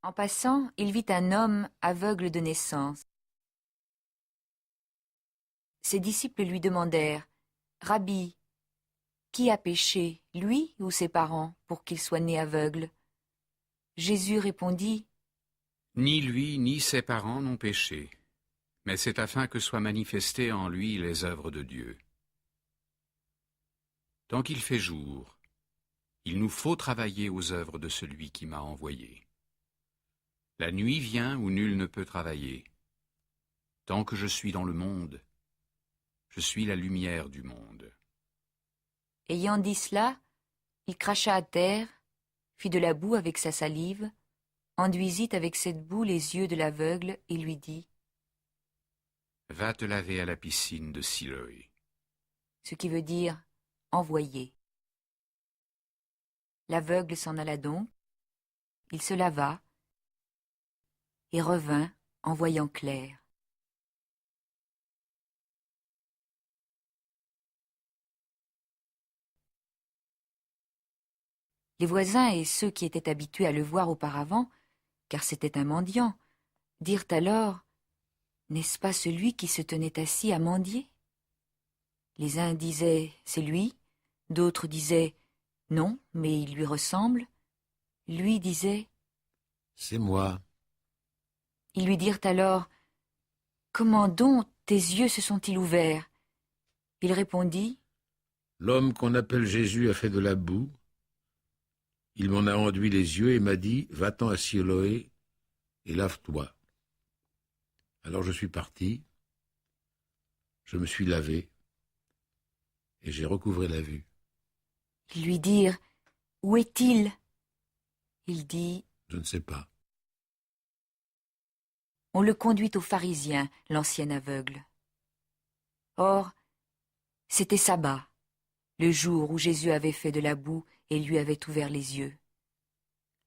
En passant, il vit un homme aveugle de naissance. Ses disciples lui demandèrent « Rabbi, qui a péché, lui ou ses parents, pour qu'il soit né aveugle ?» Jésus répondit « Ni lui ni ses parents n'ont péché, mais c'est afin que soient manifestées en lui les œuvres de Dieu. Tant qu'il fait jour, il nous faut travailler aux œuvres de celui qui m'a envoyé. La nuit vient où nul ne peut travailler. Tant que je suis dans le monde, je suis la lumière du monde. » Ayant dit cela, il cracha à terre, fit de la boue avec sa salive, enduisit avec cette boue les yeux de l'aveugle et lui dit « Va te laver à la piscine de Siloé. » ce qui veut dire « envoyé ». L'aveugle s'en alla donc, il se lava et revint en voyant clair. Les voisins et ceux qui étaient habitués à le voir auparavant, car c'était un mendiant, dirent alors « N'est-ce pas celui qui se tenait assis à mendier ?» Les uns disaient « C'est lui », d'autres disaient « Non, mais il lui ressemble ». Lui disait « C'est moi ». Ils lui dirent alors « Comment donc tes yeux se sont-ils ouverts ?» Il répondit « L'homme qu'on appelle Jésus a fait de la boue. Il m'en a enduit les yeux et m'a dit « Va-t'en à Siloé et lave-toi ». Alors je suis parti, je me suis lavé et j'ai recouvré la vue. Ils lui dirent « Où est-il » Il dit « Je ne sais pas. » On le conduit aux pharisiens, l'ancien aveugle. Or, c'était sabbat, le jour où Jésus avait fait de la boue et lui avait ouvert les yeux.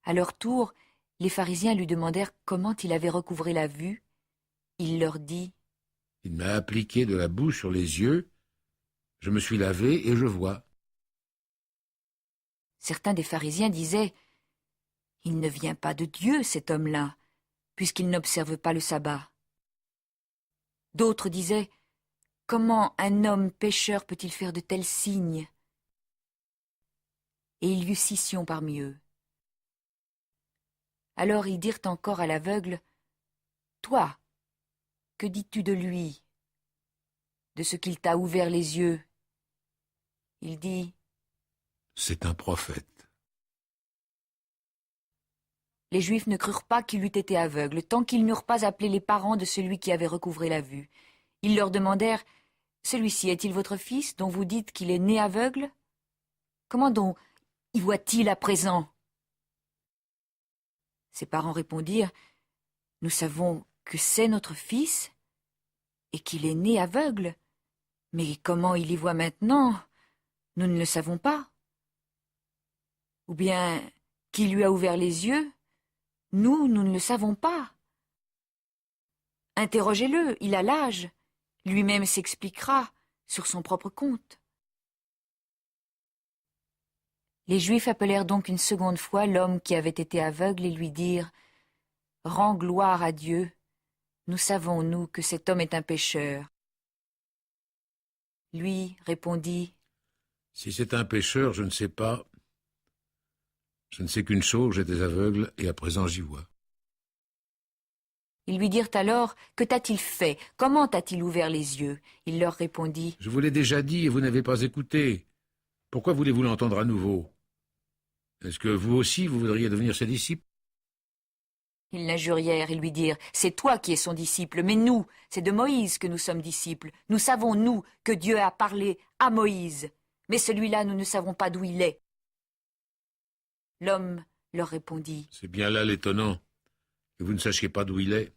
À leur tour, les pharisiens lui demandèrent comment il avait recouvré la vue. Il leur dit « Il m'a appliqué de la boue sur les yeux, je me suis lavé et je vois. » Certains des pharisiens disaient « Il ne vient pas de Dieu, cet homme-là, puisqu'il n'observe pas le sabbat. » D'autres disaient « Comment un homme pécheur peut-il faire de tels signes ?» Et il y eut scission parmi eux. Alors ils dirent encore à l'aveugle « Toi, que dis-tu de lui, de ce qu'il t'a ouvert les yeux ?» Il dit « C'est un prophète. » Les Juifs ne crurent pas qu'il eût été aveugle, tant qu'ils n'eurent pas appelé les parents de celui qui avait recouvré la vue. Ils leur demandèrent « Celui-ci est-il votre fils, dont vous dites qu'il est né aveugle? Comment donc y voit-il à présent ?» Ses parents répondirent « Nous savons que c'est notre fils et qu'il est né aveugle, mais comment il y voit maintenant, nous ne le savons pas. Ou bien, qui lui a ouvert les yeux, nous ne le savons pas. Interrogez-le, il a l'âge, lui-même s'expliquera sur son propre compte. » Les Juifs appelèrent donc une seconde fois l'homme qui avait été aveugle et lui dirent « Rends gloire à Dieu, nous savons, nous, que cet homme est un pécheur. » Lui répondit « Si c'est un pécheur, je ne sais pas. Je ne sais qu'une chose, j'étais aveugle et à présent j'y vois. » Ils lui dirent alors « Que t'a-t-il fait? Comment t'a-t-il ouvert les yeux ?» Il leur répondit « Je vous l'ai déjà dit et vous n'avez pas écouté. Pourquoi voulez-vous l'entendre à nouveau? Est-ce que vous aussi, vous voudriez devenir ses disciples? » Ils l'injurièrent et lui dirent « C'est toi qui es son disciple, mais nous, c'est de Moïse que nous sommes disciples. Nous savons, nous, que Dieu a parlé à Moïse, mais celui-là, nous ne savons pas d'où il est. » L'homme leur répondit. C'est bien là l'étonnant, que vous ne sachiez pas d'où il est,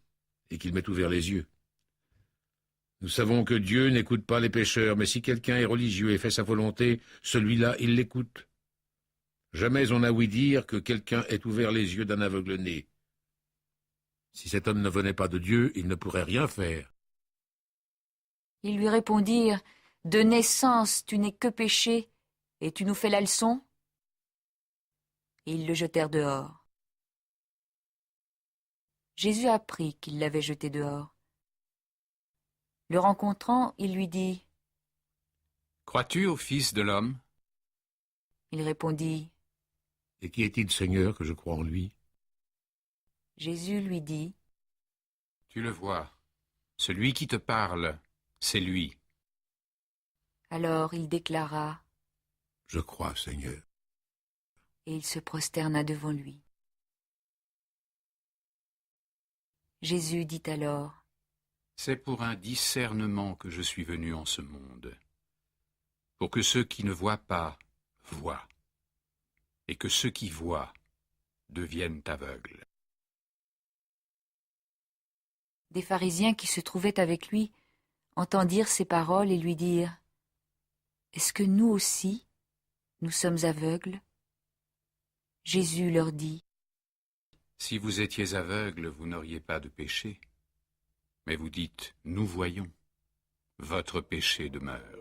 et qu'il m'ait ouvert les yeux. Nous savons que Dieu n'écoute pas les pécheurs, mais si quelqu'un est religieux et fait sa volonté, celui-là, il l'écoute. Jamais on n'a ouï dire que quelqu'un ait ouvert les yeux d'un aveugle-né. Si cet homme ne venait pas de Dieu, il ne pourrait rien faire. Ils lui répondirent, de naissance tu n'es que péché, et tu nous fais la leçon? Et ils le jetèrent dehors. Jésus apprit qu'ils l'avaient jeté dehors. Le rencontrant, il lui dit, Crois-tu au Fils de l'homme? il répondit, Et qui est-il, Seigneur, que je crois en lui? Jésus lui dit, Tu le vois, celui qui te parle, c'est lui. alors il déclara, Je crois, Seigneur. et il se prosterna devant lui. Jésus dit alors, C'est pour un discernement que je suis venu en ce monde, pour que ceux qui ne voient pas voient, et que ceux qui voient deviennent aveugles. des pharisiens qui se trouvaient avec lui entendirent ces paroles et lui dirent, est-ce que nous aussi, nous sommes aveugles? Jésus leur dit, Si vous étiez aveugles, vous n'auriez pas de péché. Mais vous dites, nous voyons, votre péché demeure.